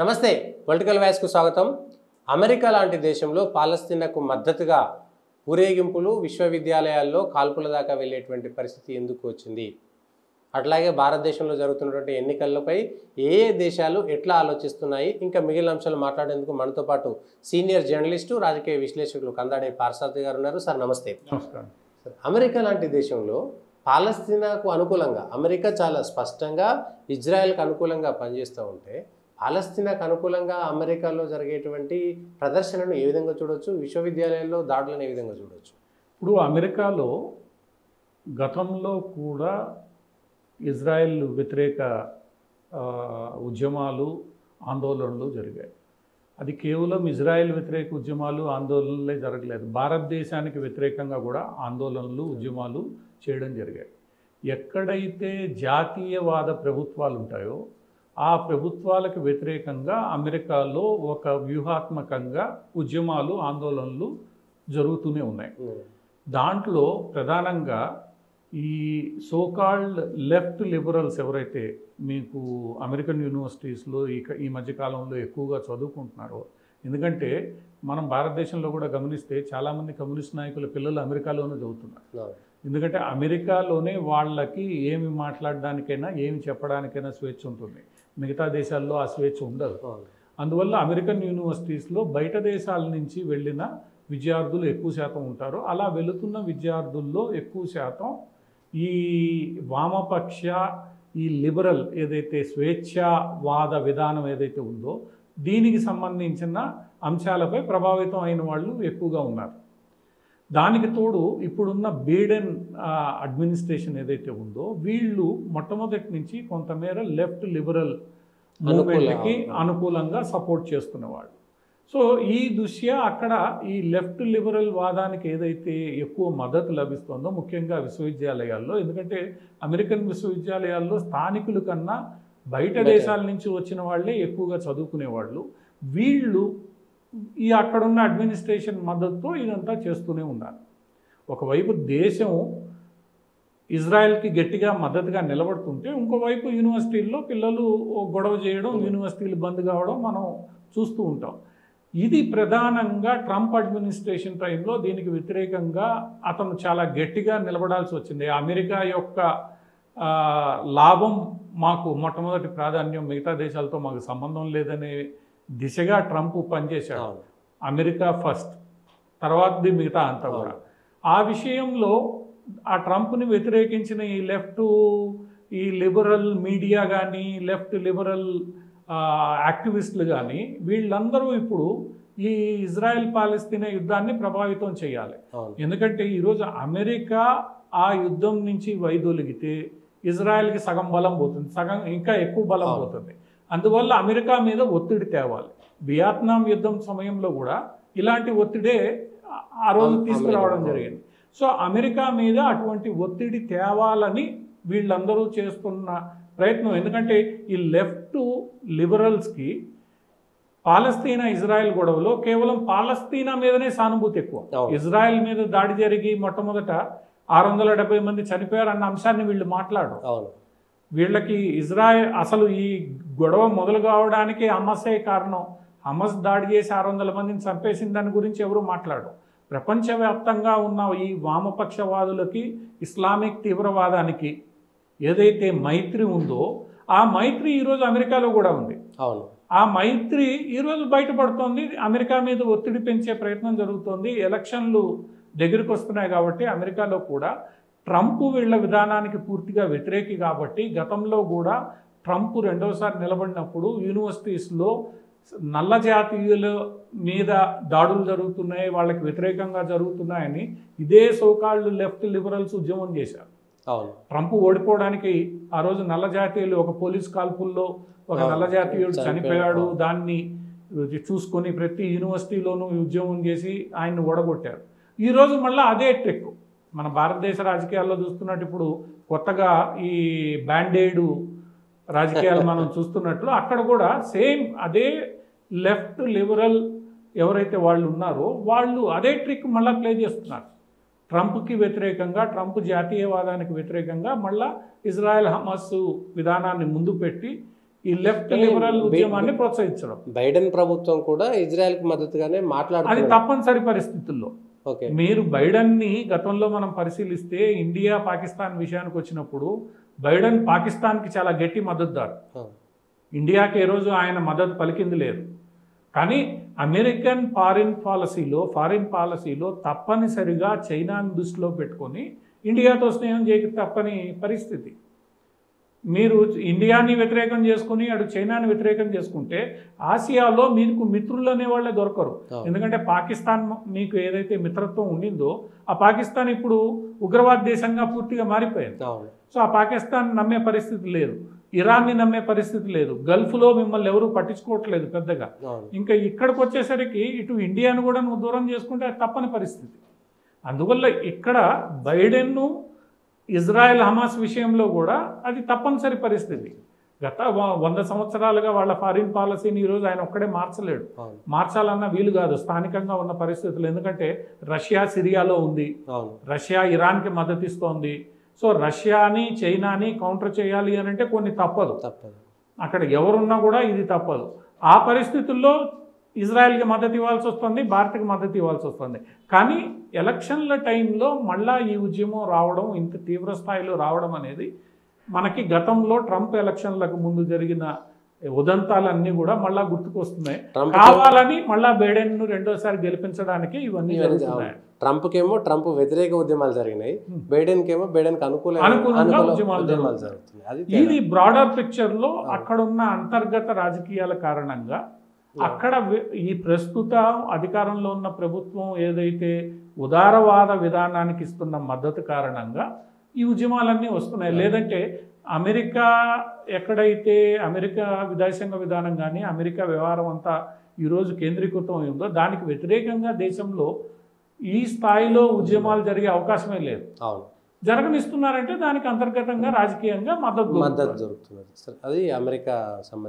నమస్తే పొలిటికల్ వాయిస్కు స్వాగతం. అమెరికా లాంటి దేశంలో పాలస్తీనాకు మద్దతుగా ఊరేగింపులు విశ్వవిద్యాలయాల్లో కాల్పుల దాకా వెళ్ళేటువంటి పరిస్థితి ఎందుకు వచ్చింది? అట్లాగే భారతదేశంలో జరుగుతున్నటువంటి ఎన్నికలపై ఏ దేశాలు ఎట్లా ఆలోచిస్తున్నాయి? ఇంకా మిగిలిన అంశాలు మాట్లాడేందుకు మనతో పాటు సీనియర్ జర్నలిస్టు రాజకీయ విశ్లేషకులు కందాడే పార్సారథి గారు ఉన్నారు. సార్ నమస్తే. నమస్కారం. అమెరికా లాంటి దేశంలో పాలస్తీనాకు అనుకూలంగా అమెరికా చాలా స్పష్టంగా ఇజ్రాయెల్కి అనుకూలంగా పనిచేస్తూ ఉంటే పాలస్తీనాకు అనుకూలంగా అమెరికాలో జరిగేటువంటి ప్రదర్శనను ఏ విధంగా చూడవచ్చు? విశ్వవిద్యాలయాల్లో దాడులను ఏ విధంగా చూడవచ్చు? ఇప్పుడు అమెరికాలో గతంలో కూడా ఇజ్రాయెల్ వ్యతిరేక ఉద్యమాలు ఆందోళనలు జరిగాయి. అది కేవలం ఇజ్రాయెల్ వ్యతిరేక ఉద్యమాలు ఆందోళనలే జరగలేదు, భారతదేశానికి వ్యతిరేకంగా కూడా ఆందోళనలు ఉద్యమాలు చేయడం జరిగాయి. ఎక్కడైతే జాతీయవాద ప్రభుత్వాలు ఉంటాయో ఆ ప్రభుత్వాలకు వ్యతిరేకంగా అమెరికాలో ఒక వ్యూహాత్మకంగా ఉద్యమాలు ఆందోళనలు జరుగుతూనే ఉన్నాయి. దాంట్లో ప్రధానంగా ఈ సోకాల్డ్ లెఫ్ట్ లిబరల్స్ ఎవరైతే మీకు అమెరికన్ యూనివర్సిటీస్లో ఈ మధ్యకాలంలో ఎక్కువగా చదువుకుంటున్నారో, ఎందుకంటే మనం భారతదేశంలో కూడా గమనిస్తే చాలామంది కమ్యూనిస్ట్ నాయకుల పిల్లలు అమెరికాలోనే చదువుతున్నారు. ఎందుకంటే అమెరికాలోనే వాళ్ళకి ఏమి మాట్లాడడానికైనా ఏమి చెప్పడానికైనా స్వేచ్ఛ ఉంటుంది, మిగతా దేశాల్లో ఆ స్వేచ్ఛ ఉండదు. అందువల్ల అమెరికన్ యూనివర్సిటీస్లో బయట దేశాల నుంచి వెళ్ళిన విద్యార్థులు ఎక్కువ శాతం ఉంటారు. అలా వెళుతున్న విద్యార్థుల్లో ఎక్కువ శాతం ఈ వామపక్ష ఈ లిబరల్ ఏదైతే స్వేచ్ఛావాద విధానం ఏదైతే ఉందో దీనికి సంబంధించిన అంశాలపై ప్రభావితం అయిన వాళ్ళు ఎక్కువగా ఉన్నారు. దానికి తోడు ఇప్పుడున్న బైడెన్ అడ్మినిస్ట్రేషన్ ఏదైతే ఉందో వీళ్ళు మొట్టమొదటి నుంచి కొంతమేర లెఫ్ట్ లిబరల్ మూవ్మెంట్కి అనుకూలంగా సపోర్ట్ చేస్తున్నవాళ్ళు. సో ఈ దృష్ట్యా అక్కడ ఈ లెఫ్ట్ లిబరల్ వాదానికి ఏదైతే ఎక్కువ మద్దతు లభిస్తుందో ముఖ్యంగా విశ్వవిద్యాలయాల్లో, ఎందుకంటే అమెరికన్ విశ్వవిద్యాలయాల్లో స్థానికుల కన్నా బయట దేశాల నుంచి వచ్చిన వాళ్ళే ఎక్కువగా చదువుకునేవాళ్ళు. వీళ్ళు ఈ అక్కడున్న అడ్మినిస్ట్రేషన్ మద్దతుతో ఇదంతా చేస్తూనే ఉన్నారు. ఒకవైపు దేశం ఇజ్రాయెల్కి గట్టిగా మద్దతుగా నిలబడుతుంటే ఇంకోవైపు యూనివర్సిటీల్లో పిల్లలు గొడవ చేయడం, యూనివర్సిటీలు బంద్ కావడం మనం చూస్తూ ఉంటాం. ఇది ప్రధానంగా ట్రంప్ అడ్మినిస్ట్రేషన్ టైంలో దీనికి వ్యతిరేకంగా అతను చాలా గట్టిగా నిలబడాల్సి వచ్చింది. అమెరికా యొక్క లాభం మాకు మొట్టమొదటి ప్రాధాన్యం, మిగతా దేశాలతో మాకు సంబంధం లేదనే దిశగా ట్రంప్ పనిచేశాడు. అమెరికా ఫస్ట్, తర్వాతది మిగతా అంతా కూడా. ఆ విషయంలో ఆ ట్రంప్ని వ్యతిరేకించిన ఈ లిబరల్ మీడియా కానీ లెఫ్ట్ లిబరల్ యాక్టివిస్టులు కానీ వీళ్ళందరూ ఇప్పుడు ఈ ఇజ్రాయెల్ పాలస్తీనా యుద్ధాన్ని ప్రభావితం చేయాలి. ఎందుకంటే ఈరోజు అమెరికా ఆ యుద్ధం నుంచి వైదొలిగితే ఇజ్రాయెల్కి సగం బలం పోతుంది, సగం ఇంకా ఎక్కువ బలం పోతుంది. అందువల్ల అమెరికా మీద ఒత్తిడి తేవాలి. వియత్నాం యుద్ధం సమయంలో కూడా ఇలాంటి ఒత్తిడే ఆ రోజు తీసుకురావడం జరిగింది. సో అమెరికా మీద అటువంటి ఒత్తిడి తేవాలని వీళ్ళందరూ చేస్తున్న ప్రయత్నం. ఎందుకంటే ఈ లెఫ్ట్ లిబరల్స్కి పాలస్తీనా ఇజ్రాయెల్ గొడవలో కేవలం పాలస్తీనా మీదనే సానుభూతి ఎక్కువ. ఇజ్రాయెల్ మీద దాడి జరిగి మొట్టమొదట 670 మంది చనిపోయారన్న అంశాన్ని వీళ్ళు మాట్లాడరు. వీళ్ళకి ఇజ్రాయెల్ అసలు ఈ గొడవ మొదలు కావడానికి హమసే కారణం, హమస్ దాడి చేసి 600 మందిని చంపేసిన దాని గురించి ఎవరు మాట్లాడరు. ప్రపంచవ్యాప్తంగా ఉన్న ఈ వామపక్షవాదులకి ఇస్లామిక్ తీవ్రవాదానికి ఏదైతే మైత్రి ఉందో ఆ మైత్రి ఈరోజు అమెరికాలో కూడా ఉంది. ఆ మైత్రి ఈరోజు బయటపడుతోంది. అమెరికా మీద ఒత్తిడి పెంచే ప్రయత్నం జరుగుతోంది. ఎలక్షన్లు దగ్గరికి వస్తున్నాయి కాబట్టి అమెరికాలో కూడా ట్రంప్ వీళ్ళ విధానానికి పూర్తిగా వ్యతిరేకి కాబట్టి గతంలో కూడా ట్రంప్ రెండోసారి నిలబడినప్పుడు యూనివర్సిటీస్లో నల్ల జాతీయుల మీద దాడులు జరుగుతున్నాయి, వాళ్ళకి వ్యతిరేకంగా జరుగుతున్నాయని ఇదే సోకాల్డ్ లెఫ్ట్ లిబరల్స్ ఉద్యమం చేశారు. ట్రంప్ ఓడిపోవడానికి ఆ రోజు నల్ల జాతీయులు ఒక పోలీస్ కాల్పుల్లో ఒక నల్ల జాతీయుడు చనిపోయాడు, దాన్ని చూసుకొని ప్రతి యూనివర్సిటీలోనూ ఉద్యమం చేసి ఆయన్ని ఓడగొట్టారు. ఈరోజు మళ్ళీ అదే ట్రిక్ మన భారతదేశ రాజకీయాల్లో చూస్తున్నట్టు ఇప్పుడు కొత్తగా ఈ బ్యాండేడు రాజకీయాలు మనం చూస్తున్నట్లు అక్కడ కూడా సేమ్ అదే లెఫ్ట్ లిబరల్ ఎవరైతే వాళ్ళు ఉన్నారో వాళ్ళు అదే ట్రిక్ మళ్ళీ ప్లే చేస్తున్నారు. ట్రంప్కి వ్యతిరేకంగా, ట్రంప్ జాతీయవాదానికి వ్యతిరేకంగా మళ్ళీ ఇజ్రాయెల్ హమాస్ విధానాన్ని ముందు పెట్టి ఈ లెఫ్ట్ లిబరల్ ఉద్యమాన్ని ప్రోత్సహించడం. బైడెన్ ప్రభుత్వం కూడా ఇజ్రాయెల్కి మద్దతుగానే అది మాట్లాడుతుంది. తప్పనిసరి పరిస్థితుల్లో. ఓకే, మీరు బైడెన్ని గతంలో మనం పరిశీలిస్తే ఇండియా పాకిస్తాన్ విషయానికి వచ్చినప్పుడు బైడెన్ పాకిస్తాన్కి చాలా గట్టి మద్దతుదారు. ఇండియాకి ఏ రోజు ఆయన మద్దతు పలికింది లేదు. కానీ అమెరికన్ ఫారిన్ పాలసీలో తప్పనిసరిగా చైనాను దృష్టిలో పెట్టుకొని ఇండియాతో స్నేహం చేయక తప్పని పరిస్థితి. మీరు ఇండియాని వ్యతిరేకం చేసుకుని అటు చైనాని వ్యతిరేకం చేసుకుంటే ఆసియాలో మీకు మిత్రులు అనేవాళ్ళే దొరకరు. ఎందుకంటే పాకిస్తాన్ మీకు ఏదైతే మిత్రత్వం ఉండిందో ఆ పాకిస్తాన్ ఇప్పుడు ఉగ్రవాద దేశంగా పూర్తిగా మారిపోయింది. సో ఆ పాకిస్తాన్ నమ్మే పరిస్థితి లేదు, ఇరాన్ని నమ్మే పరిస్థితి లేదు, గల్ఫ్లో మిమ్మల్ని ఎవరు పట్టించుకోవట్లేదు పెద్దగా. ఇంకా ఇక్కడికి వచ్చేసరికి ఇటు ఇండియాను కూడా నువ్వు దూరం చేసుకుంటే అది తప్పని పరిస్థితి. అందువల్ల ఇక్కడ బైడెన్ను ఇజ్రాయెల్ హమాస్ విషయంలో కూడా అది తప్పనిసరి పరిస్థితి. గత 100 సంవత్సరాలుగా వాళ్ళ ఫారిన్ పాలసీని ఈరోజు ఆయన ఒక్కడే మార్చలేడు. మార్చాలన్న వీలు కాదు స్థానికంగా ఉన్న పరిస్థితులు. ఎందుకంటే రష్యా సిరియాలో ఉంది, రష్యా ఇరాన్కి మద్దతు ఇస్తోంది. సో రష్యాని చైనాని కౌంటర్ చేయాలి అని అంటే కొన్ని తప్పదు. అక్కడ ఎవరున్నా కూడా ఇది తప్పదు. ఆ పరిస్థితుల్లో ఇజ్రాయెల్కి మద్దతు ఇవ్వాల్సి వస్తుంది, భారత్కి మద్దతు ఇవ్వాల్సి వస్తుంది. కానీ ఎలక్షన్ల టైంలో మళ్ళా ఈ ఉద్యమం రావడం, ఇంత తీవ్ర స్థాయిలో రావడం అనేది మనకి గతంలో ట్రంప్ ఎలక్షన్లకు ముందు జరిగిన ఉదంతాలన్నీ కూడా మళ్ళా గుర్తుకొస్తున్నాయి. కావాలని మళ్ళా బైడెన్ను రెండోసారి గెలిపించడానికి ఇవన్నీ జరుగుతున్నాయి. ట్రంప్ వ్యతిరేక ఉద్యమాలు జరిగినాయి, బైడెన్కేమో బైడెన్కి అనుకూలంగా ఉద్యమాలు జరుగుతున్నాయి. ఇది బ్రాడర్ పిక్చర్లో అక్కడున్న అంతర్గత రాజకీయాల కారణంగా అక్కడ ఈ ప్రస్తుత అధికారంలో ఉన్న ప్రభుత్వం ఏదైతే ఉదారవాద విధానానికి ఇస్తున్న మద్దతు కారణంగా ఈ ఉద్యమాలన్నీ వస్తున్నాయి. లేదంటే అమెరికా ఎక్కడైతే అమెరికా విదేశాంగ విధానం కానీ అమెరికా వ్యవహారం అంతా ఈరోజు కేంద్రీకృతం అయిందో దానికి వ్యతిరేకంగా దేశంలో ఈ స్థాయిలో ఉద్యమాలు జరిగే అవకాశమే లేదు. జరగనిస్తున్నారంటే దానికి అంతర్గతంగా రాజకీయంగా మద్దతు దొరుకుతున్నది. అది అమెరికా సంబంధించి